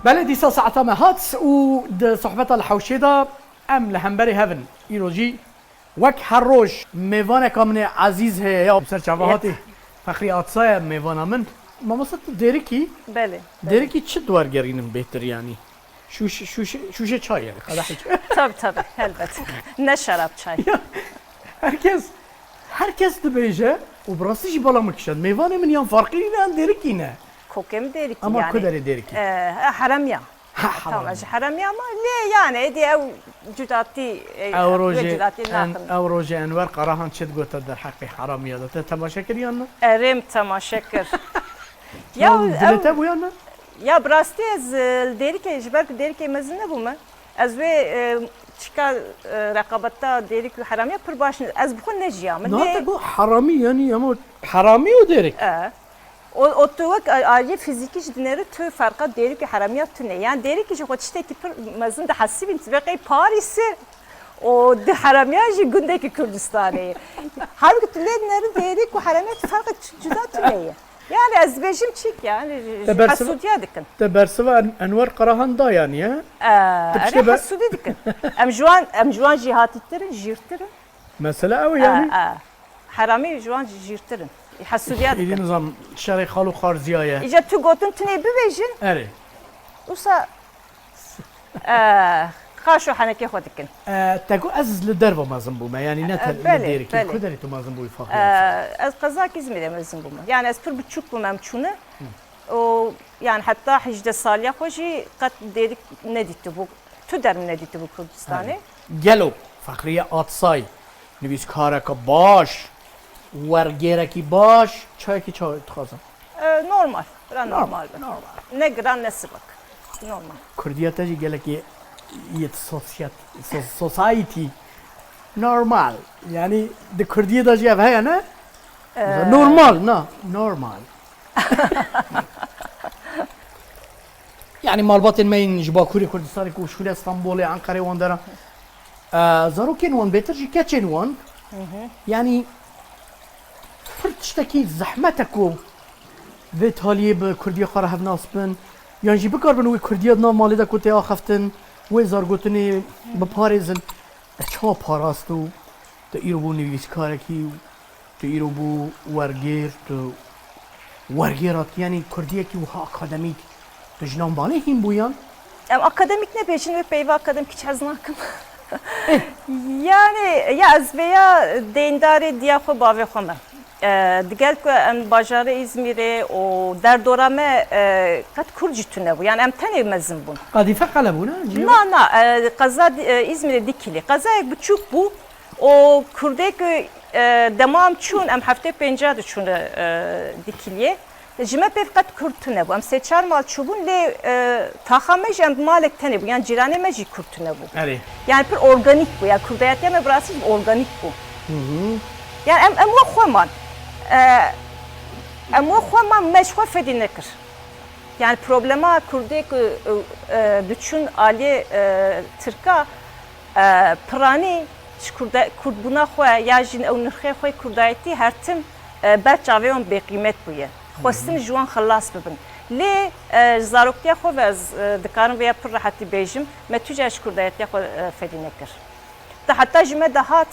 بله دیسا ساعتا ما هات و ده صحبتا الحوشی دا ام لهمبری هفن ایروجی وک هر روز میوان کامن عزیز هی یا بسر چواهاتی فخری آتسای میوانا من ما مثلا دیری کی؟ بله دیری کی چه دوار گرینم بهتر yani şuşe çay yani kadeh tabii elbette ne şarap çay herkes de beje o burası jı balamak için meyvane min yan farklı ne derik yine kokem derik ama yani kadar derik haram ya tamam haram ya ama ne yani diye cüdati avroje enver qarahan çet gotar der hakkı haram ya da temaşa kiriyan erim temaşa kir ya dilete bu yana ya brasti az derik ejber derik mezne bu mu az ve çıkar rekabette derik haram ya pır başın az bu ne jiyam ne bu harami yani ama harami o derik o tuvak ayrı fiziki dinleri tü farka derik ki haramiyat tüne yani derik ki o işte ki mazın da hasibin ve Paris'i o de haramiyat gündeki Kürdistan'ı halbuki tüneleri derik ve haramiyat farkı cüda tüne yani az bejim çik yani hasudya dikin tebersiva enver qarahan da yani ya ana hasudi dikin em juan cihatittirin jirtirin mesela o yani harami juan jirtirin حسودیات این نظام شرای خالو خارزیایه ایجا تو گوتن تنی ببیجن اره اوسا خاشو حنکی خود کن تگو از لدر و مازن بومه یعنی نه لدری که کدری تو مازن بوی فاخر از قزاک İzmir'e مازن بومه yani از پر بچوک بومم چونه o yani hatta 18 سالیه خوشی قد dedik ne ditti bu tu derim ne ditti bu Kürdistan'ı gelo fakriye atsay nüvis karaka baş ورگیرکی باش چای کی چای تخازم normal normal ne gran ne sıvak normal Kurdiyata ji geleki yet society normal yani de Kurdiyada ji haya ne normal yani malbatın meyin jbakuri Kurdistan ku şule İstanbul Ankara wandara zarukin wan beter ji keçen wan yani تشتكي زحمتكو في طالب كردية خرا هف ناسبن يعني جي بكار بنوي كردية نام مالي دا كوتي آخفتن ويزار قوتني بپاريزن اچها پاراستو تا ايرو بو نويس كاركي تا ايرو بو ورگير تا ورگيرات يعني كردية كي وها اكاديميك تا جنام بالي هم بويان akademik ne peşin ve peyve akademik hiç haznakım yani ya az veya deyndari diyafı bave xome دیگر که ام باجار İzmir'e o derdorame kat kurcu tüne bu yani em tane mezun bun. Kadife kale bu ne? Na kaza İzmir'e dikili. Kaza buçuk bu o kurdek demam çun em hafte pencadı çun dikiliye. Jime pev kat kurtune bu. Em seçar mal çubun le tahamej em malek tane bu yani cirane meji kurtune bu. Evet. Yani bir organik bu yani kurdayat yeme burası organik bu. Yani em waxaman ام خواهم مشخواه فدی نکر yani problema kurdek bütün ali Türka prani kurd buna xoya ya jin ev nirxe xoy kurdayeti her tim berçaveyon be kıymet buye xostin juan xalas bibin li zaroktiya xo ve dikarin veya pir rahati bejim metüce eş kurdayetiya xo fedî nekir da hatta jime dahat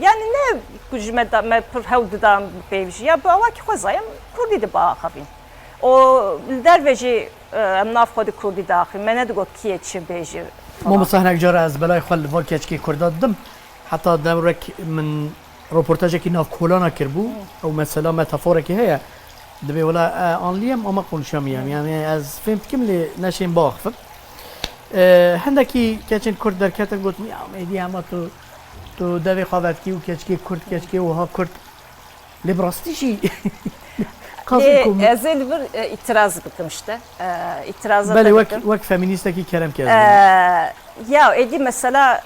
yani ne jime da me pir hewd da bevji ya bawa ki xo zayem kurdi de ba xavin o derveji em nav xo de kurdi daxil mene de got kiye çi beji ما مثلا جار از بلای خال واکچ کی کرداد دم حتی دورک من رپورتاج کی ناف کولانا کربو او مثلا متافوره کی هيا دبي ولا انليم اما قولشام يعني از فهمت كم لي ناشين باخف هندکی کچن کرد در کتا گفت می امیدی اما تو دوی خواهد کی و کچکی کرد کچکی و ها کرد لبراستیشی Ezel bir itiraz bıktım işte. İtiraza Beli vak feministaki kerem kezdi. Ya edi mesela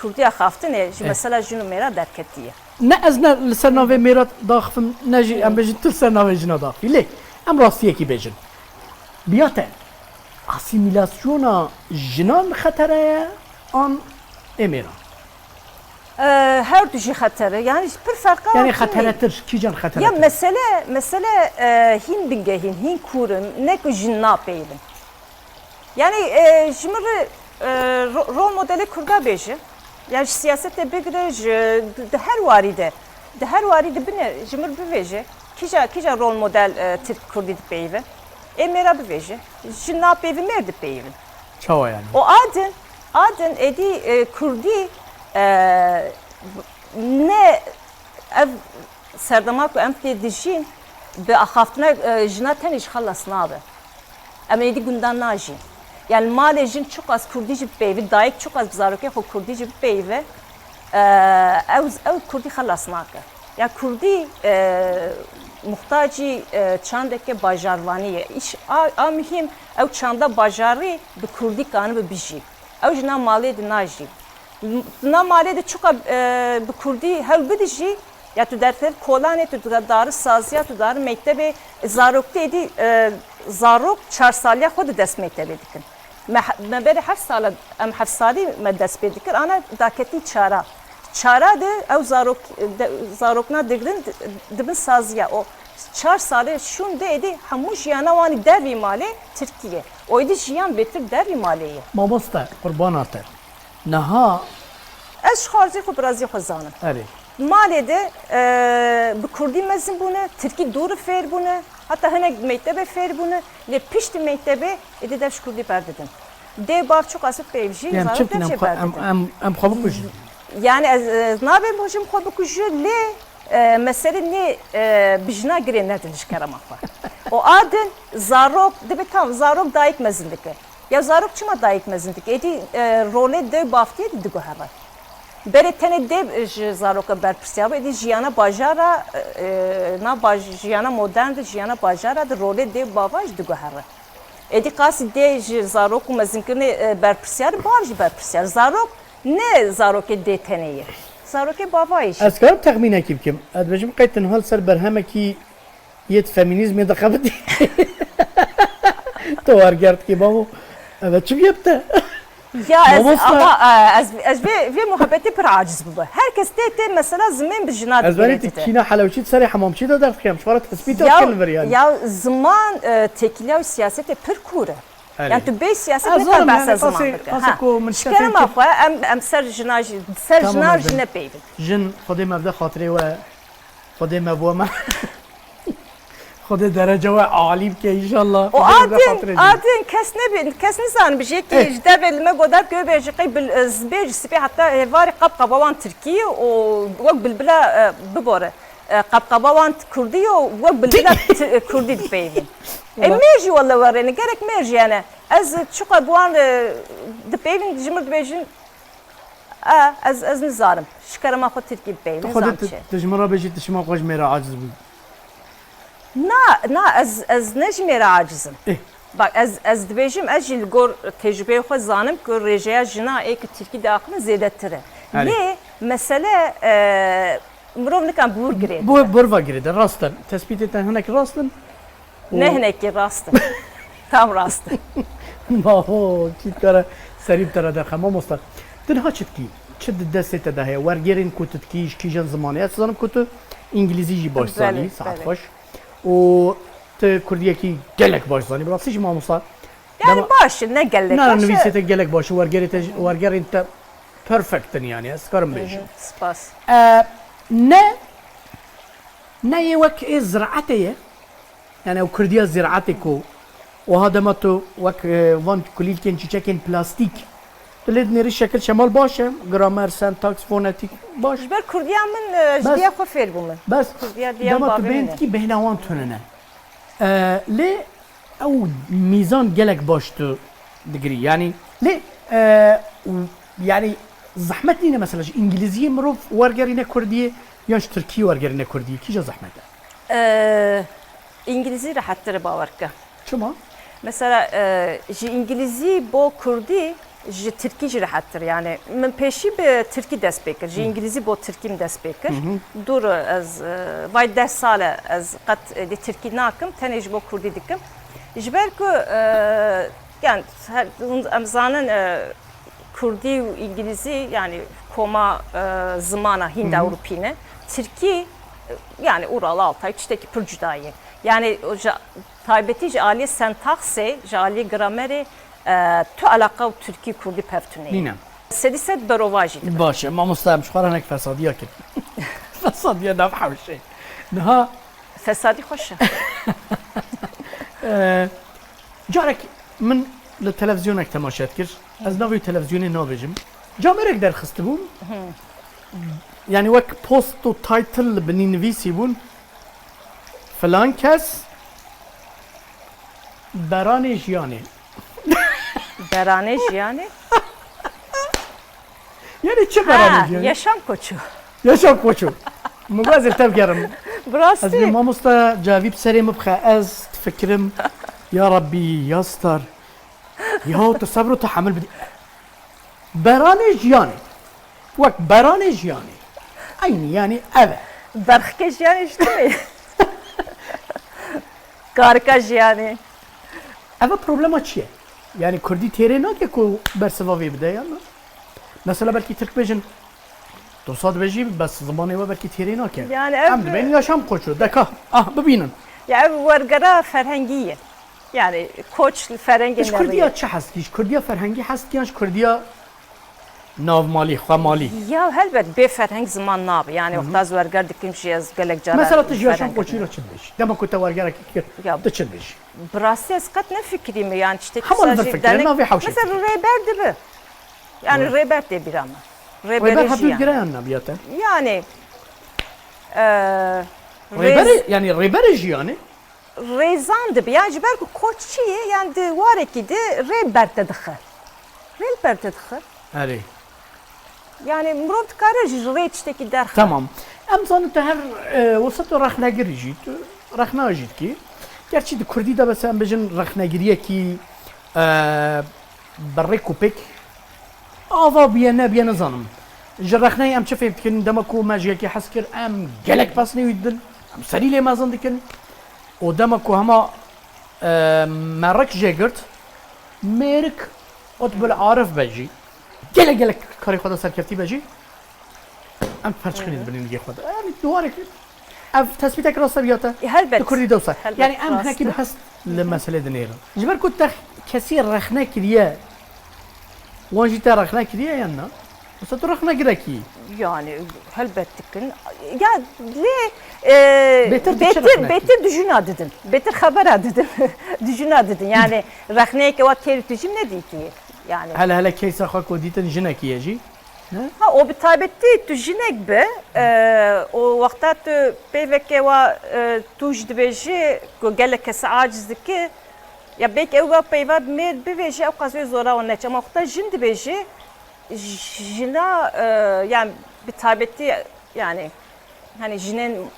Kurdiya xaftin mesela junu mera derketiye. Ne ez ne lisernave mera daxfim ne ji em bejin til sernave jina daxfi. Lek em rastiye ki bejin. Biyate asimilasyona jinan xatereye an emera. Her düşü xatarı yani bir farkı var. Yani xataretir kican xataretir. Ya mesele hin bingehin hin kurun ne ku jinna peylin. Yani jimir rol modeli kurda beji. Yani siyasette bigre de her varide bine jimir beji. Kija rol model Türk kurdi beyve. Mera beji. Jinna bevi merdi beyvin. Çava yani. O adın edi kurdi ne ev serdamak em dijin be haftına jina ten iş halasına abi. Em edi gündan najin. Yani malejin çok az kurdici beyvi, dayık çok az zaroke ho kurdici beyve. Ev kurdi halasına abi. Ya kurdi muhtacı çandeke bajarvaniye. İş mühim ev çanda bajarı bi kurdi kanı bi biji. Ev jina mali de naji. Na mali de çok bi kurdi hel bidiji. Ya tu dertler kolane tu darı saziya tu darı mektebe zarok dedi zarok 4 salya xod dest mektebe dikin. Me beri her sala em her sali me dest bedikir ana daketi çara. Çara de ev zarokna digrin dibin saziya o 4 sale şun de edi hamu jiyana vani dervi mali Türkiye. O edi jiyan betir dervi maliye. Mamosta kurban atır. Naha Ez xarzi xo brazil xozanım. evet. Malede bu Kurdi mezin bunu, Türkiye doğru fer bunu, hatta hani mektebe fer bunu, le pişti mektebe edi devş Kurdi perdedin. De bav çok asıp beyvji, Yani zarok çiftin devşe perdedin. em kabuk kuşun. Yani nabem hocam kabuk kuşu le mesele ne bijna gire nedin işkaramak var. O adın zarok, debe tam zarok dayık mezindeki. Ya zarok çıma dayık mezindeki, edi role de baftiye dedi bu hemen. Bere tene dev zaroka berpirsiya edi jiyana bajara na jiyana modern de jiyana bajara de role dev bavaj de gohara. Edi qasi de zarok mezinkine berpirsiya barj berpirsiya zarok ne zaroke de teneye. Zaroke bavaj. Ez karim tahmine kim. Ez bejim qaytin hal ser berhemeki yet feminizmi de qabdi. To var gert ki babu. Evet çim yaptı. Ya ama ez ve muhabbeti per aciz bu. Herkes de mesela zaman bir jinat Ez beni kina halavçit sari hamamçı da dert kıyam. Şuara tespit etken yani. Ya zaman tekiliya siyasete per kure. Yani tu bey siyaset ne kadar bahse zaman. Şikerim akwa em ser jinaj jine peydin. Jin خودی مبدا خاطره و خودی مبوما خودی درجه و عالی که انشالله o adın kesne zan bir şey ki jder velime godar göbeci bil zbej sipi hatta var qabqabawan Türkiye o bilbila bibore qabqabawan Kurdi o bilbila Kurdi peydin. Merji valla var yani gerek merji yani az çok abuan de peydin jimir bejin az nizarım. Şikarama xo Türkiye peydin خودی تجمرا بجی تشما خوش میرا عاجز بود. Na az nejmera acizim. Bak az dibêjim ez jî li gor tecrübeyê xwe zanim ku rêjeya jina ê ki Tirkî daxine zêdetir e. Lê mesele mirov nikan bûr girê. Bu burva girdi rastın. Tespit eten henek rastın. Ne hinekî rastın. Tam rastın. Maho çit kara serîb tera der xema mostar. Dinha çitki. Çi destê te de heye wergerên ku tu dikî kîjan zimanê. Ez zanim ku tu İngilîzî jî baş zanî saet xweş. O te Kurdiyekî gelek baş zanî. Birasî jî mamosta. Yani baş ne gelek. Na nivîsê te gelek baş wergerên te perfectin yani. Ez karim bêjim. Spas. Ne ye wek ê ziraetê ye. Yani ew Kurdiya ziraetê ku wiha dema tu wek van kulîlkên çîçekên plastik dilê dinêrî şekil şemal baş e. Gramer, sentaks, fonetîk baş. Ji ber Kurdiya min ji diya xwe fêr bûmin. Bes Kurdiya diya dema tu bavê bên min e. dikî bêhna wan tunine. Lê ew mîzan gelek baş tu digirî. Yani lê yani zahmet nîne mesela ji İngilîziyê mirov wergerîne Kurdiyê yan ji Tirkî wergerîne Kurdiyê kîja zahmet e? İngilizî rahattır bawarke. Çima? Mesela ji İngilizî bo Kurdi ji Tirkî jî rahattır yani. Min pêşî bi Tirkî dest pê kir. Ji İngilizî bo Tirkî dest pê kir. Dur ez vay 10 sale ez qet di Tirkî nakim tenê ji bo Kurdî dikim. Ji ber ku yani em zanin Kurdî û İngilîzî yani koma zimana Hind Ewropîne. Tirkî yani Ural Altay tiştekî pir cuda ye. Yani taybetî ji aliyê sentaksê, ji aliyê gramerê تو علاقه و ترکی کردی پفتونه نینم سدی سد برواجی باشه ما مستهم شخوار هنک فسادیا کرد فسادیا نف حوشه نها فسادی خوشه جارك من للتلفزيونك تماشات كر از ناوي تلفزيوني نابجم جامرك در خستبون يعني وك بوست و تايتل بني نفيسي بون فلان كس براني جياني برانه جیانی يعني چه براني جياني؟ yaşam koçu يا كوچو مغازل تفكرم از براستی ما مستا جاويب سري مبخى از تفكرم يا ربي يا ستار يا تصبر وتحمل بدي براني جياني وك براني جياني عيني يعني أبا برخک جیانی işte mi? Karka jiyani. أبا بروبلما چیه؟ يعني كردي تيري ناكي كو برسفافي بدا يلا مثلا بلكي ترك بيجن تصاد بيجي بس زماني وبلكي تيري ناكي يعني عمد بين يا شام قوشو دكا ببينن Yani vargara ferhengiye. Yani koç ferhengi ايش كرديا چه هست ايش كرديا فرهنگي هست كياش كرديا ناو مالي خوا مالي Ya helbet be ferheng zaman nabi. Yani oktaz vargar dikim şey az gelek cara. مثلا تجي يا شام قوشي رو چندش دما كنت ورگرك كير Ya تچندش Brasi eskat ne fikrimi yani işte Hamam da fikri, navi havşi. Mesela reber dibi. Yani reber de bir ama. ويبر Reberici هاتو yani. جرانا بياتا Yani ريبر يعني ريبر جياني rezandı bir. Yani belki koççiye yani de var ki de reber de dıxı. Reber de dıxı. هاري Yani Murat Karaj reçteki der. تمام ام زانت هر وسط رخنا جريجيت رخنا جيت كي gerçi de Kurdi da mesela bejin rexna giriye ki بريكو بيك افا بينا زانم جرخنا ام شفت كن دمكو ماجيا كي حسكر ام جلك باسني ويدن ام سري لي ما زندكن ودمكو هما مرك جيجرت ميرك اطبل عارف بجي جلك كاري خدا سركفتي بجي ام فرشخني بنين جي خدا يعني دوارك اف تثبيتك راسه بياته Helbet. كردي دوسه هل يعني ام راسته؟ هناك بحس لمسألة دنيرة جبر كنت كثير رخنا كريا وانجيتا رخنا كريا يانا وستو رخنا كراكي Yani elbettekin. Ya Beter beter tükürük beter düşün adedin. Beter haber adedin. Düşün adedin. Yani rahneye ki o terit düşün ne diyor ki? Yani هلا كيسا خاك وديتن جنكي يجي ha o bir tabetti tüjinek be. O vakta tu peveke va tuj dbeji ko gelek kes acizdiki ya bek evva peyva med beveji o kazo zora onun için ama vakta jin dbeji jina yani bir tabetti yani hani jinin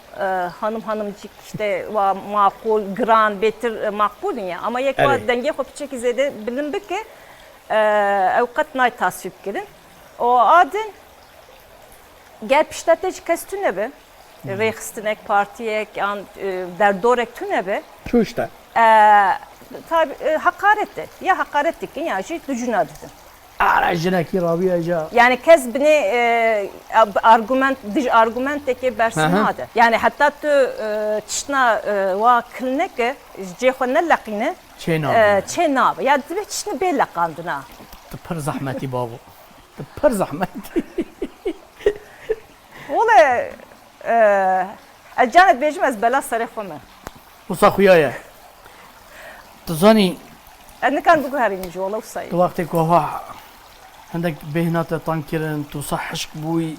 hanımcık işte va makul gran betir makbul ya ama yek va Evet. denge kopçek izede bilim ki avukat nay tasvip girin. O adın gel piştateci kestüne be. Reichstinek partiyek an derdorek tüne be. شو اشتا Tabi hakaret de. Ya hakaret dikin ya şey dücünü adıdın. على جنكي رابيا جا Yani kez beni argument teki bersin Aha. adı. Yani hatta tu çişna va kılneke cehon ne lakine شينا çena ya dibe çişni be lakandına. تبر زحمتي بابو تبر زحمتي Ola canet bejmez bela sarı xome. وصا خويايا تظني Ne kan bu harin jola usay. تو وقتك وها عندك بهنات طنكرن تصحشك بوي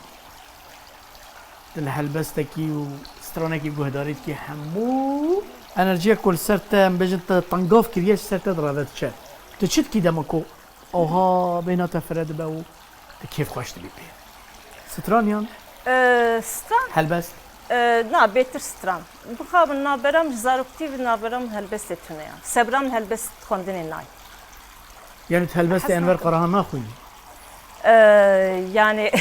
الهلبستكي وسترونكي جهداريتكي حمو انرجيا كل سرتا بجنت طنقوف كرياش سرتا درادت شات تشت كي دمكو اوها بهنات فرد باو كيف خوش تبي بيه سترانيان Stan هلبست na betir stran. Bu xabın naberam zaruktiv naberam helbest etune ya. Sebram helbest kondin nay. يعني تهلبست انور قراها ناخوي Yani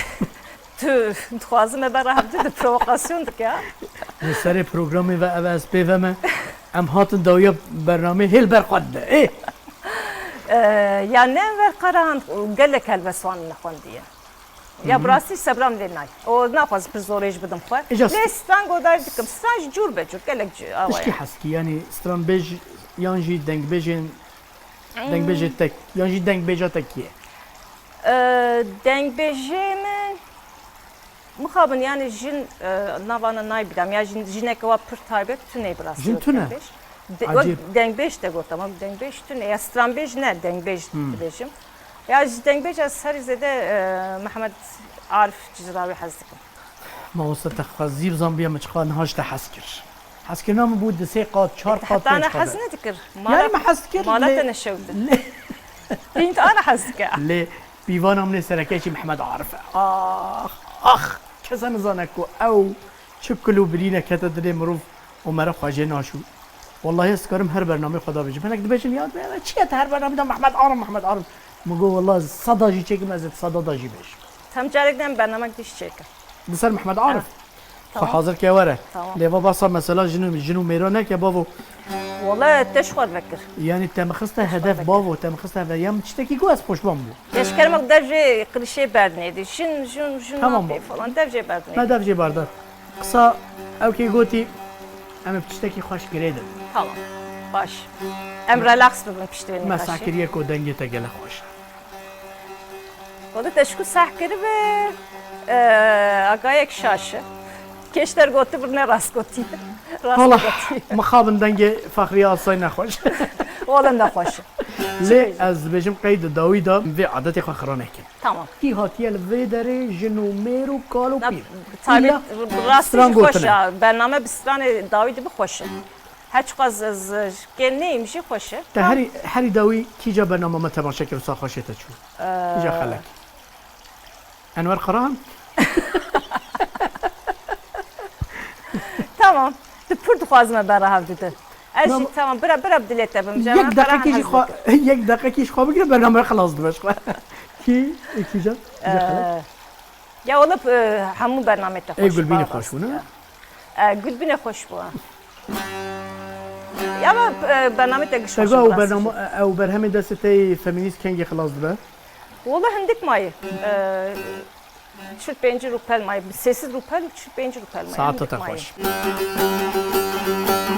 tu tuazım ben rahatdı provokasyonduk ya. سري بروجرامي و اس بي فما ام هاتن دويا برنامج هيل برقد ايه Yani enver karahan gelek helbest van diye. Ya burası sebram denay. O ne yapaz bir zorej bidim xwe. İcaz- Ne stan godar dikim. Stan cur be cur gelek ايش كي حسكي يعني ستران بيج يانجي دنج بيجين دنگ بیجه تک یا جی دنگ بیجه تکیه دنگ بیجه من مخابن yani jin navana nay bilam ya jinek va pır taybet tüne biraz. Jin tüne? Acayip. Dengbej de got tamam dengbej tüne ya strambej ne dengbej diyeceğim. Ya dengbej az Sarizede Mehmet Arif Cizravi hazdikim. ما وصلت تخزير زامبيا مشخان هاش تحسكر حسكر نام بود سي قات چهار قات حتى انا حزنه ذكر يعني ما حسكر مالات انا شوده انت انا حزنك ليه بيوانا من سركيشي محمد عارف اخ كذا نزانكو او شكلو برينا كتدري مروف ومرا خواجه ناشو والله اسكرم هر برنامه خدا بيجي انا كنت بيجي ياد انا چيت هر برنامه ده محمد عارف مگو والله صدا جي چيك مزت صدا داجي بيش تم جاركدن برنامه ديش چيك بسر محمد عارف خو حاضر که وره لیوا باسا مثلا جنو میرانه که باو والله تشخور فكر يعني تمخسته هدف باو تمخسته هدف يم تشتكي جو از پشتبان بو يشكرمك درجه كليشيه بردنيدي جن تمام falan درجه بردنيدي ما درجه بردار قصا او كي قوتي اما بتشتكي خوش گريدم tamam baş em relax bibin piştirin ما ساكريه كو دنگي تگله خوش والله تشكو سحكري ve agayek şaşı keşler gotti burne rast gotti والله مخابن دنگي فخريه اصاي نخوش oğlan da hoş لي از بجم قيد داوي دا في عادتي خخرانه كي tamam كي هاتيه الفي داري جنو ميرو قالو بير tabi rastı stran hoş gotine. ya bername bistane Davidi bu hoş hiç az gelneyim şey hoş هري داوي كي جا برنامج ما تماشا كي وسا خوشته شو جا خلك انور قران tamam pır duazma berahav dedi her şey tamam bırak dilekte bim یک دقیقه کیش خوا یک دقیقه کیش خوا بگیره برنامه خلاص دمش خوا کی کی جا ya olup hamu bernamete hoş ای گلبین خوش بونه gülbine hoş bu ya ama bernamete hoş شگاه او برنامه او برهم دسته فمینیست کنگی خلاص دبه والله هندك ماي çürt bencil rupel may sessiz rupel çürt bencil rupel may ساعت تا خوش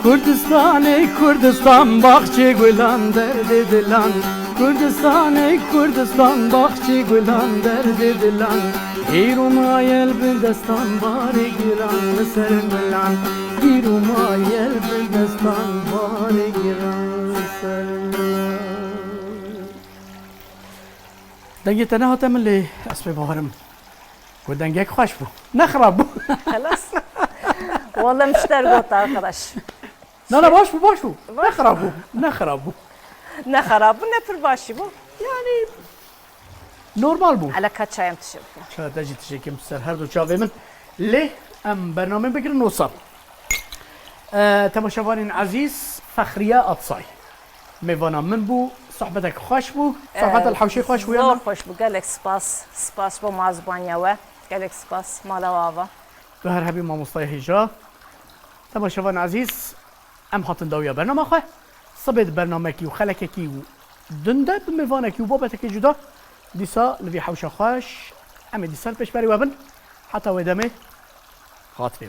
کردستان ای کردستان باغچه گلان درد دلان کردستان ای کردستان باغچه گلان درد دلان گیرو مایل بلدستان باری گیران سر گلان گیرو مایل بلدستان باری گیران سر دنگی تنها هاتم اللي اسمي بوهرم ودنگك خوش بو نخرب بو خلاص والله مشتر قط arkadaş لا لا باش بو نخرب بو ne harabı ne pırbaşı bu يعني نورمال بو على kaç ayım tişir شاید اجي تشيكم سر هر دو چاوي من ليه ام برنامه بكر نوصل تماشاوان عزيز فخريه اطصاي ميوانا من بو صحبتك خوش بو صحبت الحوشي خوش بو zor hoş bu gelek spas bu mazbanya ve gelek spas malavava بهر هبي ما مصطفى هجا تماشاوان عزيز ام هاتن داويا برنامه خو صبت برنامجكي وخلككي دنده بميوانكي وبابتكي جدا ديسا لفي حوشه خوش ام ديسا بيش بري وبن حتى ودمه خاطري